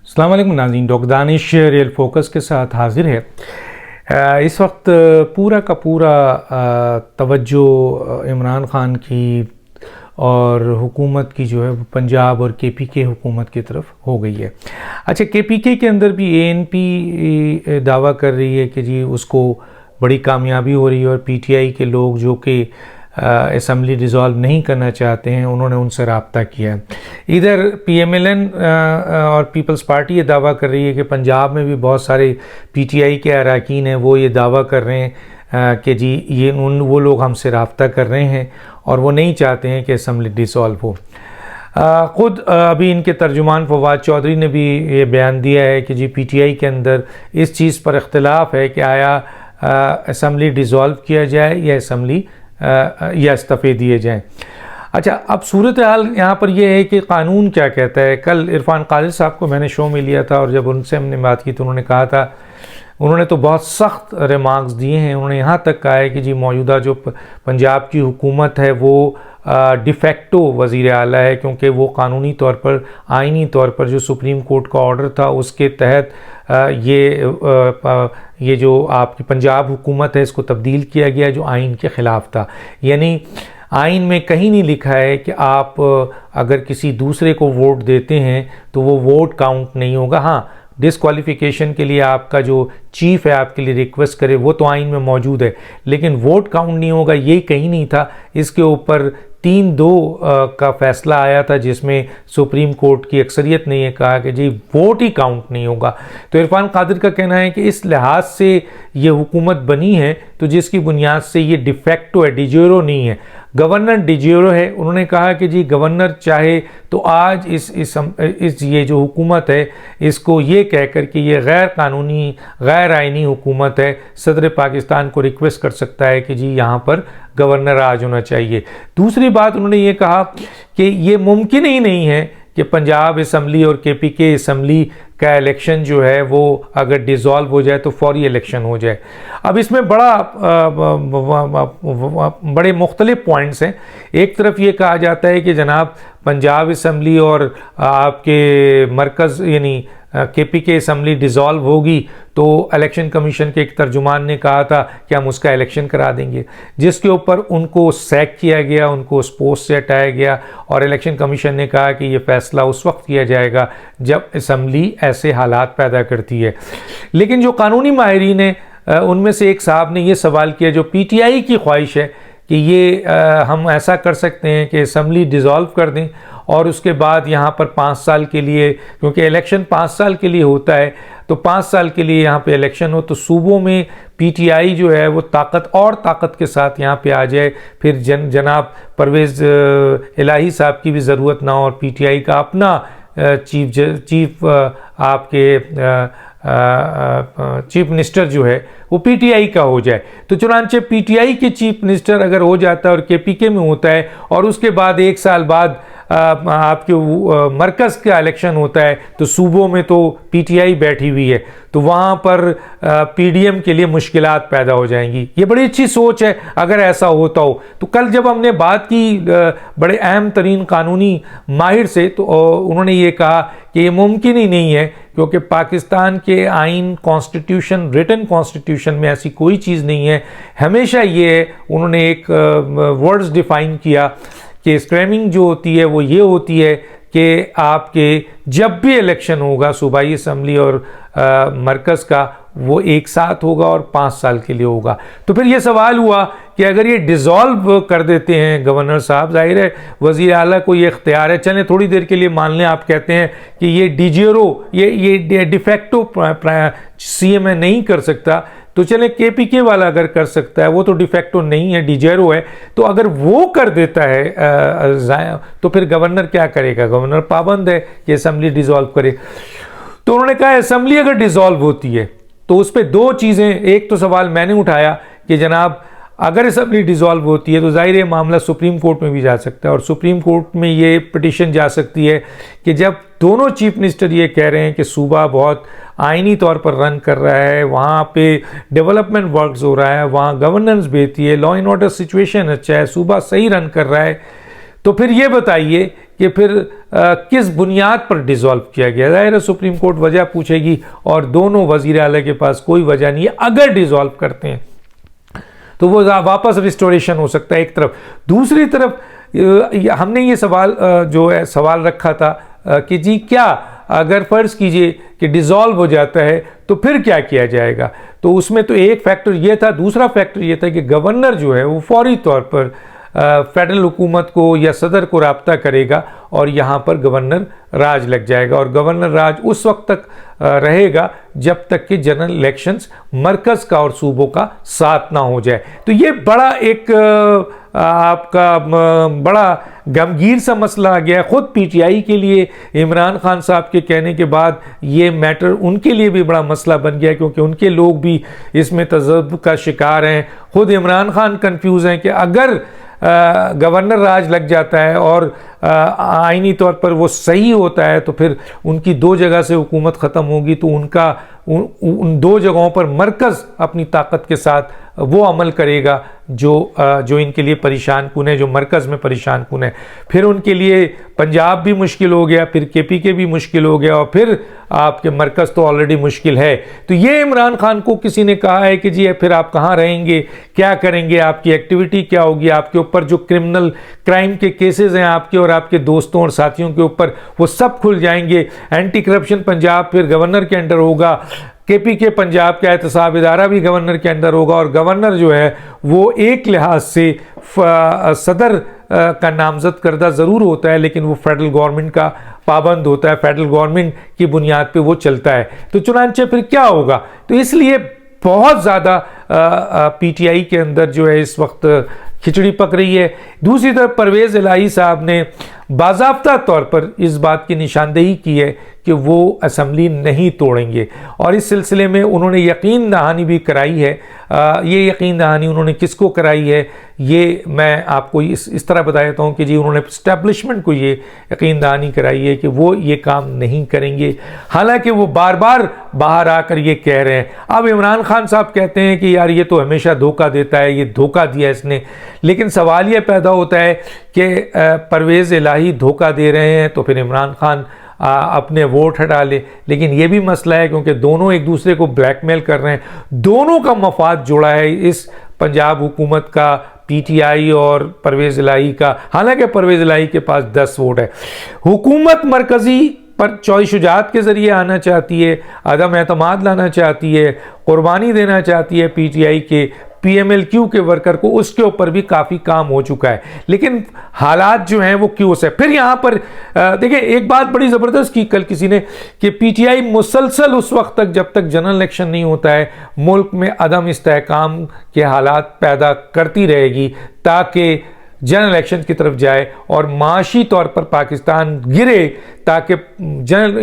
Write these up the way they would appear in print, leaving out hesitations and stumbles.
अस्सलाम वालेकुम नाज़रीन, डॉक्टर दानिश रियल फोकस के साथ हाजिर है। इस वक्त पूरा का पूरा तवज्जो इमरान ख़ान की और हुकूमत की जो है पंजाब और केपीके हुकूमत की तरफ हो गई है। अच्छा, केपीके के अंदर भी एएनपी दावा कर रही है कि जी उसको बड़ी कामयाबी हो रही है और पीटीआई के लोग जो कि असम्बली डिज़ोल्व नहीं करना चाहते हैं उन्होंने उनसे रब्ता किया है। इधर पीएमएलएन और पीपल्स पार्टी ये दावा कर रही है कि पंजाब में भी बहुत सारे पीटीआई के अरकान हैं, वो ये दावा कर रहे हैं कि जी वो लोग हमसे रब्ता कर रहे हैं और वो नहीं चाहते हैं कि असम्बली डिज़ोल्व हो। ख़ुद अभी इनके तर्जुमान फवाद चौधरी ने भी ये बयान दिया है कि जी पीटीआई के अंदर इस चीज़ पर इख्तिलाफ़ है कि आया असम्बली डिज़ोल्व किया जाए या असम्बली या इस्तीफ़े दिए जाएं। अच्छा, अब सूरत हाल यहाँ पर यह है कि कानून क्या कहता है। कल इरफान कादिर साहब को मैंने शो में लिया था और जब उनसे हमने बात की तो उन्होंने कहा था, उन्होंने तो बहुत सख्त रिमार्क्स दिए हैं। उन्होंने यहाँ तक कहा है कि जी मौजूदा जो पंजाब की हुकूमत है वो डिफेक्टो वज़ीर आला है, क्योंकि वो कानूनी तौर पर आइनी तौर पर जो सुप्रीम कोर्ट का ऑर्डर था उसके तहत ये जो आपकी पंजाब हुकूमत है इसको तब्दील किया गया जो आइन के ख़िलाफ़ था। यानी आइन में कहीं नहीं लिखा है कि आप अगर किसी दूसरे को वोट देते हैं तो वो वोट काउंट नहीं होगा। हाँ, डिसक्वालिफिकेशन के लिए आपका जो चीफ है आपके लिए रिक्वेस्ट करे वो तो आइन में मौजूद है, लेकिन वोट काउंट नहीं होगा ये कहीं नहीं था। इसके ऊपर 3-2 का फैसला आया था जिसमें सुप्रीम कोर्ट की अक्सरियत ने यह कहा कि जी वोट ही काउंट नहीं होगा। तो इरफान कादिर का कहना है कि इस लिहाज से ये हुकूमत बनी है तो जिसकी बुनियाद से ये डिफेक्टो है, डिजेरो नहीं है। गवर्नर डिजेरो है। उन्होंने कहा कि जी गवर्नर चाहे तो आज इस ये जो हुकूमत है इसको ये कहकर कि ये गैर कानूनी गैर आइनी हुकूमत है, सदर पाकिस्तान को रिक्वेस्ट कर सकता है कि जी यहाँ पर गवर्नर आज होना चाहिए। दूसरी बात उन्होंने ये कहा कि ये मुमकिन ही नहीं है कि पंजाब असम्बली और केपीके असम्बली का इलेक्शन जो है वो अगर डिज़ोल्व हो जाए तो फौरी इलेक्शन हो जाए। अब इसमें बड़े मुख्तलिफ पॉइंट्स हैं। एक तरफ ये कहा जाता है कि जनाब पंजाब असम्बली और आपके मरकज़ यानी केपीके असम्बली डिज़ोल्व होगी तो इलेक्शन कमीशन के एक तर्जुमान ने कहा था कि हम उसका इलेक्शन करा देंगे, जिसके ऊपर उनको सैक किया गया, उनको उस पोस्ट से हटाया गया और इलेक्शन कमीशन ने कहा कि ये फ़ैसला उस वक्त किया जाएगा जब असम्बली ऐसे हालात पैदा करती है। लेकिन जो कानूनी माहिरीन हैं उनमें से एक साहब ने ये सवाल किया, जो पीटीआई की ख्वाहिश है कि ये हम ऐसा कर सकते हैं कि असम्बली डिज़ोल्व कर दें और उसके बाद यहाँ पर 5 साल के लिए, क्योंकि इलेक्शन 5 साल के लिए होता है, तो 5 साल के लिए यहाँ पे इलेक्शन हो तो सूबों में पीटीआई जो है वो ताकत के साथ यहाँ पे आ जाए। फिर जनाब परवेज़ इलाही साहब की भी ज़रूरत ना हो और पीटीआई का अपना चीफ आपके चीफ मिनिस्टर जो है वो पीटीआई का हो जाए। तो चुनांचे पीटीआई के चीफ मिनिस्टर अगर हो जाता है और केपीके में होता है और उसके बाद 1 साल बाद आपके मरकज़ का इलेक्शन होता है तो सूबों में तो पीटीआई बैठी हुई है, तो वहाँ पर पीडीएम के लिए मुश्किलात पैदा हो जाएंगी। ये बड़ी अच्छी सोच है अगर ऐसा होता हो। तो कल जब हमने बात की बड़े अहम तरीन कानूनी माहिर से तो उन्होंने ये कहा कि ये मुमकिन ही नहीं है, क्योंकि पाकिस्तान के आइन कॉन्स्टिट्यूशन, रिटन कॉन्स्टिट्यूशन में ऐसी कोई चीज़ नहीं है। हमेशा ये उन्होंने एक वर्ड्स डिफ़ाइन किया कि स्क्रैमिंग जो होती है वो ये होती है कि आपके जब भी इलेक्शन होगा सूबाई असम्बली और मरकज़ का वो एक साथ होगा और 5 साल के लिए होगा। तो फिर ये सवाल हुआ कि अगर ये डिज़ोल्व कर देते हैं गवर्नर साहब, जाहिर है वज़ीर आला को ये इख्तियार है, चलें थोड़ी देर के लिए मान लें आप कहते हैं कि ये डिजेरो ये डिफेक्टो सीएम नहीं कर सकता, तो चले केपीके वाला अगर कर सकता है, वो तो डिफेक्टो नहीं है, डिजेरो है, तो अगर वो कर देता है तो फिर गवर्नर क्या करेगा? गवर्नर पाबंद है कि असम्बली डिज़ोल्व करे। तो उन्होंने कहा असम्बली अगर डिज़ोल्व होती है तो उस पर 2 चीज़ें, एक तो सवाल मैंने उठाया कि जनाब अगर असम्बली डिज़ोल्व होती है तो ज़ाहिर है मामला सुप्रीम कोर्ट में भी जा सकता है और सुप्रीम कोर्ट में ये पिटीशन जा सकती है कि जब दोनों चीफ मिनिस्टर ये कह रहे हैं कि सूबा बहुत आइनी तौर पर रन कर रहा है, वहाँ पे डेवलपमेंट वर्क्स हो रहा है, वहाँ गवर्नेंस बेहती है, लॉ एंड ऑर्डर सिचुएशन अच्छा है, सूबा सही रन कर रहा है, तो फिर ये बताइए कि फिर किस बुनियाद पर डिसॉल्व किया गया। ज़ाहिर है सुप्रीम कोर्ट वजह पूछेगी और दोनों वज़ीर आला के पास कोई वजह नहीं है। अगर डिसॉल्व करते हैं तो वो वापस रिस्टोरेशन हो सकता है एक तरफ। दूसरी तरफ हमने ये सवाल जो है सवाल रखा था कि जी क्या अगर फ़र्ज़ कीजिए कि डिसॉल्व हो जाता है तो फिर क्या किया जाएगा। तो उसमें तो एक फैक्टर ये था, दूसरा फैक्टर ये था कि गवर्नर जो है वो फौरी तौर पर फेडरल हुकूमत को या सदर को राब्ता करेगा और यहाँ पर गवर्नर राज लग जाएगा। और गवर्नर राज उस वक्त तक रहेगा जब तक कि जनरल इलेक्शंस मरकज़ का और सूबों का साथ ना हो जाए। तो ये बड़ा एक आपका बड़ा गमगीर सा मसला आ गया। ख़ुद पीटीआई के लिए इमरान खान साहब के कहने के बाद ये मैटर उनके लिए भी बड़ा मसला बन गया, क्योंकि उनके लोग भी इसमें तज़ब्ज़ुब का शिकार हैं। ख़ुद इमरान खान कंफ्यूज हैं कि अगर गवर्नर राज लग जाता है और आईनी तौर पर वो सही होता है तो फिर उनकी दो जगह से हुकूमत ख़त्म होगी, तो उनका उन दो जगहों पर मरकज़ अपनी ताकत के साथ वो अमल करेगा जो इनके लिए परेशान कुन है, जो मरकज़ में परेशान कुन है। फिर उनके लिए पंजाब भी मुश्किल हो गया, फिर केपीके भी मुश्किल हो गया और फिर आपके मरकज़ तो ऑलरेडी मुश्किल है। तो ये इमरान खान को किसी ने कहा है कि जी फिर आप कहाँ रहेंगे, क्या करेंगे, आपकी एक्टिविटी क्या होगी, आपके ऊपर जो क्रिमिनल क्राइम के केसेस हैं आपके और आपके दोस्तों और साथियों के ऊपर, वो सब खुल जाएंगे। एंटी करप्शन पंजाब फिर गवर्नर के अंडर होगा, केपीके पंजाब का एहतसाब इदारा भी गवर्नर के अंदर होगा और गवर्नर जो है वो एक लिहाज से सदर का नामजद करदा ज़रूर होता है, लेकिन वो फेडरल गवर्नमेंट का पाबंद होता है, फेडरल गवर्नमेंट की बुनियाद पे वो चलता है। तो चुनांचे फिर क्या होगा। तो इसलिए बहुत ज़्यादा पीटीआई के अंदर जो है इस वक्त खिचड़ी पक रही है। दूसरी तरफ परवेज़ इलाही साहब ने बाज़ाब्ता तौर पर इस बात की निशानदेही की है कि वो असम्बली नहीं तोड़ेंगे और इस सिलसिले में उन्होंने यकीन दहानी भी कराई है। ये यकीन दहानी उन्होंने किसको कराई है ये मैं आपको इस तरह बता देता हूँ कि जी उन्होंने इस्टेब्लिशमेंट को ये यकीन दहानी कराई है कि वो ये काम नहीं करेंगे, हालांकि वो बार बार बाहर आकर ये कह रहे हैं। अब इमरान खान साहब कहते हैं कि यार ये तो हमेशा धोखा देता है, ये धोखा दिया इसने, लेकिन सवाल ये पैदा होता है कि परवेज़ इलाही धोखा दे रहे हैं तो फिर इमरान खान अपने वोट हटा ले। लेकिन ये भी मसला है क्योंकि दोनों एक दूसरे को ब्लैकमेल कर रहे हैं, दोनों का मफाद जुड़ा है इस पंजाब हुकूमत का, पीटीआई और परवेज़ इलाही का। हालांकि परवेज़ इलाही के पास 10 वोट है। हुकूमत मरकज़ी पर चौई शुजात के ज़रिए आना चाहती है, अदम एतमाद लाना चाहती है, कुर्बानी देना चाहती है पीटीआई के पीएमएलक्यू के वर्कर को, उसके ऊपर भी काफ़ी काम हो चुका है। लेकिन हालात जो हैं वो क्यों से फिर यहाँ पर देखिए एक बात बड़ी ज़बरदस्त की कल किसी ने कि पीटीआई मुसलसल उस वक्त तक जब तक जनरल इलेक्शन नहीं होता है मुल्क में अदम इस्तेहकाम के हालात पैदा करती रहेगी ताकि जनरल इलेक्शन की तरफ जाए और माशी तौर पर पाकिस्तान गिरे, ताकि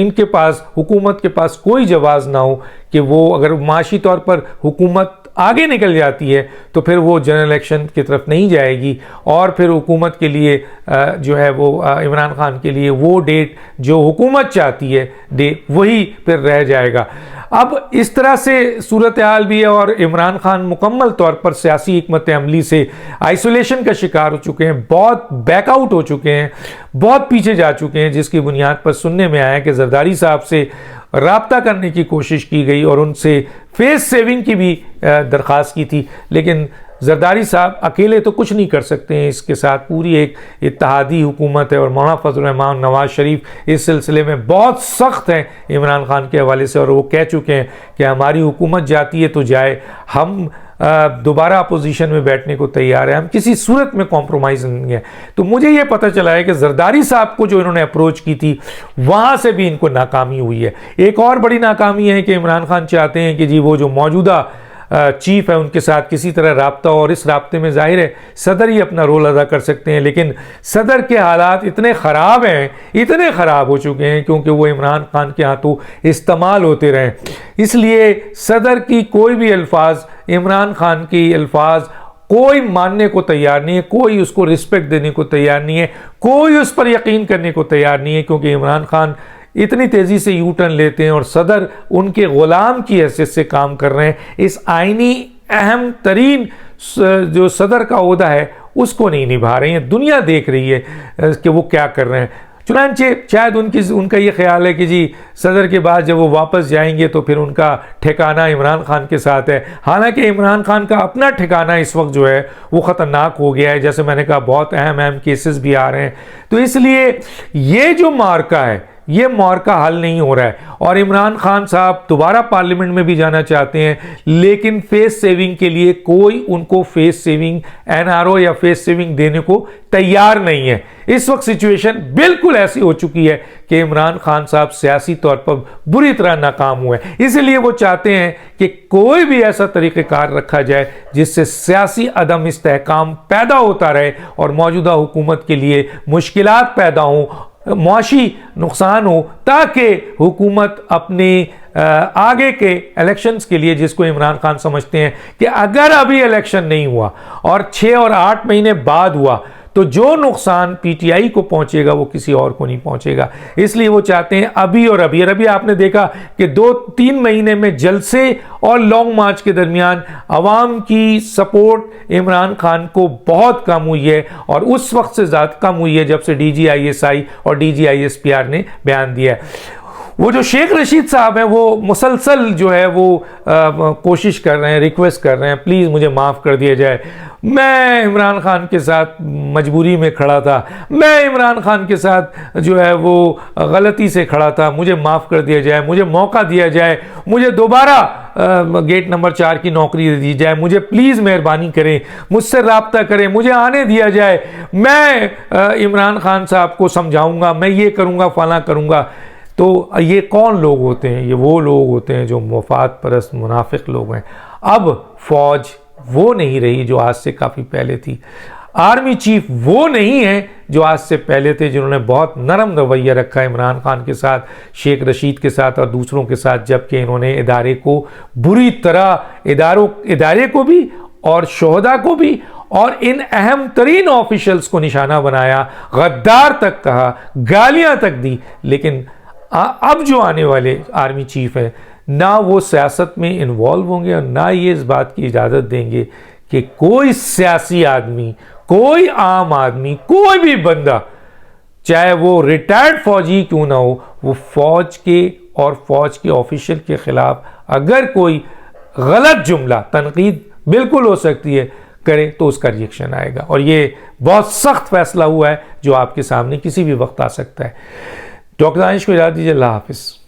इनके पास हुकूमत के पास कोई जवाब ना हो कि वो अगर माशी तौर पर हुकूमत आगे निकल जाती है तो फिर वो जनरल इलेक्शन की तरफ नहीं जाएगी और फिर हुकूमत के लिए जो है वो इमरान खान के लिए वो डेट जो हुकूमत चाहती है डेट वही फिर रह जाएगा। अब इस तरह से सूरत हाल भी है और इमरान खान मुकम्मल तौर पर सियासी हिकमत अमली से आइसोलेशन का शिकार हो चुके हैं, बहुत बैकआउट हो चुके हैं, बहुत पीछे जा चुके हैं, जिसकी बुनियाद पर सुनने में आया कि जरदारी साहब से राब्ता करने की कोशिश की गई और उनसे फेस सेविंग की भी दरख्वास्त की थी, लेकिन जरदारी साहब अकेले तो कुछ नहीं कर सकते हैं, इसके साथ पूरी एक इत्तेहादी हुकूमत है और मौलाना फजल रहमान नवाज शरीफ इस सिलसिले में बहुत सख्त हैं इमरान खान के हवाले से और वो कह चुके हैं कि हमारी हुकूमत जाती है तो जाए, हम दोबारा अपोजिशन में बैठने को तैयार है, हम किसी सूरत में कॉम्प्रोमाइज़ नहीं है। तो मुझे ये पता चला है कि जरदारी साहब को जो इन्होंने अप्रोच की थी वहाँ से भी इनको नाकामी हुई है। एक और बड़ी नाकामी है कि इमरान खान चाहते हैं कि जी वो जो मौजूदा चीफ है उनके साथ किसी तरह राब्ता, और इस राब्ते में जाहिर है सदर ही अपना रोल अदा कर सकते हैं, लेकिन सदर के हालात इतने ख़राब हैं, इतने ख़राब हो चुके हैं क्योंकि वो इमरान खान के हाथों इस्तेमाल होते रहे, इसलिए सदर की कोई भी अल्फाज, इमरान खान की अल्फाज कोई मानने को तैयार नहीं है, कोई उसको रिस्पेक्ट देने को तैयार नहीं है, कोई उस पर यकीन करने को तैयार नहीं है, क्योंकि इमरान खान इतनी तेज़ी से यू टर्न लेते हैं और सदर उनके ग़ुलाम की हैसियत से काम कर रहे हैं। इस आइनी अहम तरीन जो सदर का ओहदा है उसको नहीं निभा रहे हैं। दुनिया देख रही है कि वो क्या कर रहे हैं। चुनांचे शायद उनका ये ख्याल है कि जी सदर के बाद जब वो वापस जाएंगे तो फिर उनका ठिकाना इमरान खान के साथ है। हालांकि इमरान खान का अपना ठिकाना इस वक्त जो है वो ख़तरनाक हो गया है। जैसे मैंने कहा, बहुत अहम केसेस भी आ रहे हैं। तो इसलिए ये जो मार्का है, ये मार्का हल नहीं हो रहा है। और इमरान खान साहब दोबारा पार्लियामेंट में भी जाना चाहते हैं, लेकिन फेस सेविंग के लिए कोई उनको फेस सेविंग एनआरओ या फेस सेविंग देने को तैयार नहीं है। इस वक्त सिचुएशन बिल्कुल ऐसी हो चुकी है कि इमरान खान साहब सियासी तौर पर बुरी तरह नाकाम हुए हैं। इसलिए वो चाहते हैं कि कोई भी ऐसा तरीक़ेकार रखा जाए जिससे सियासी अदम इस्तेहकाम पैदा होता रहे और मौजूदा हुकूमत के लिए मुश्किलात पैदा हों, मुआशी नुकसान हो, ताकि हुकूमत अपने आगे के इलेक्शंस के लिए, जिसको इमरान खान समझते हैं कि अगर अभी इलेक्शन नहीं हुआ और 6 और 8 महीने बाद हुआ तो जो नुकसान पीटीआई को पहुंचेगा वो किसी और को नहीं पहुंचेगा। इसलिए वो चाहते हैं अभी और अभी। और अभी आपने देखा कि 2-3 महीने में जलसे और लॉन्ग मार्च के दरमियान अवाम की सपोर्ट इमरान खान को बहुत कम हुई है, और उस वक्त से ज़्यादा कम हुई है जब से DGISI और DGISPR ने बयान दिया है। वो जो शेख रशीद साहब हैं वो मुसलसल जो है वो कोशिश कर रहे हैं, रिक्वेस्ट कर रहे हैं, प्लीज़ मुझे माफ़ कर दिया जाए, मैं इमरान खान के साथ मजबूरी में खड़ा था, मैं इमरान खान के साथ जो है वो गलती से खड़ा था, मुझे माफ़ कर दिया जाए, मुझे मौका दिया जाए, मुझे दोबारा गेट नंबर 4 की नौकरी दे दी जाए, मुझे प्लीज़ मेहरबानी करें, मुझसे रब्ता करें, मुझे आने दिया जाए, मैं इमरान खान साहब को समझाऊंगा, मैं ये करूँगा, फला करूँगा। तो ये कौन लोग होते हैं? ये वो लोग होते हैं जो मफाद परस्त मुनाफिक लोग हैं। अब फौज वो नहीं रही जो आज से काफ़ी पहले थी। आर्मी चीफ वो नहीं है जो आज से पहले थे, जिन्होंने बहुत नरम रवैया रखा इमरान खान के साथ, शेख रशीद के साथ और दूसरों के साथ, जबकि इन्होंने इदारे को बुरी तरह, इदारे को भी और शोहदा को भी और इन अहम तरीन ऑफिशियल्स को निशाना बनाया, गद्दार तक कहा, गालियां तक दी। लेकिन अब जो आने वाले आर्मी चीफ हैं, ना वो सियासत में इन्वॉल्व होंगे और ना ये इस बात की इजाज़त देंगे कि कोई सियासी आदमी, कोई आम आदमी, कोई भी बंदा, चाहे वो रिटायर्ड फौजी क्यों ना हो, वो फौज के और फौज के ऑफिशियल के खिलाफ अगर कोई गलत जुमला, तनकीद बिल्कुल हो सकती है, करे तो उसका रिएक्शन आएगा। और ये बहुत सख्त फैसला हुआ है जो आपके सामने किसी भी वक्त आ सकता है। डॉक्टर दानिश को इजाज़त दीजिए। अल्लाह हाफिज़।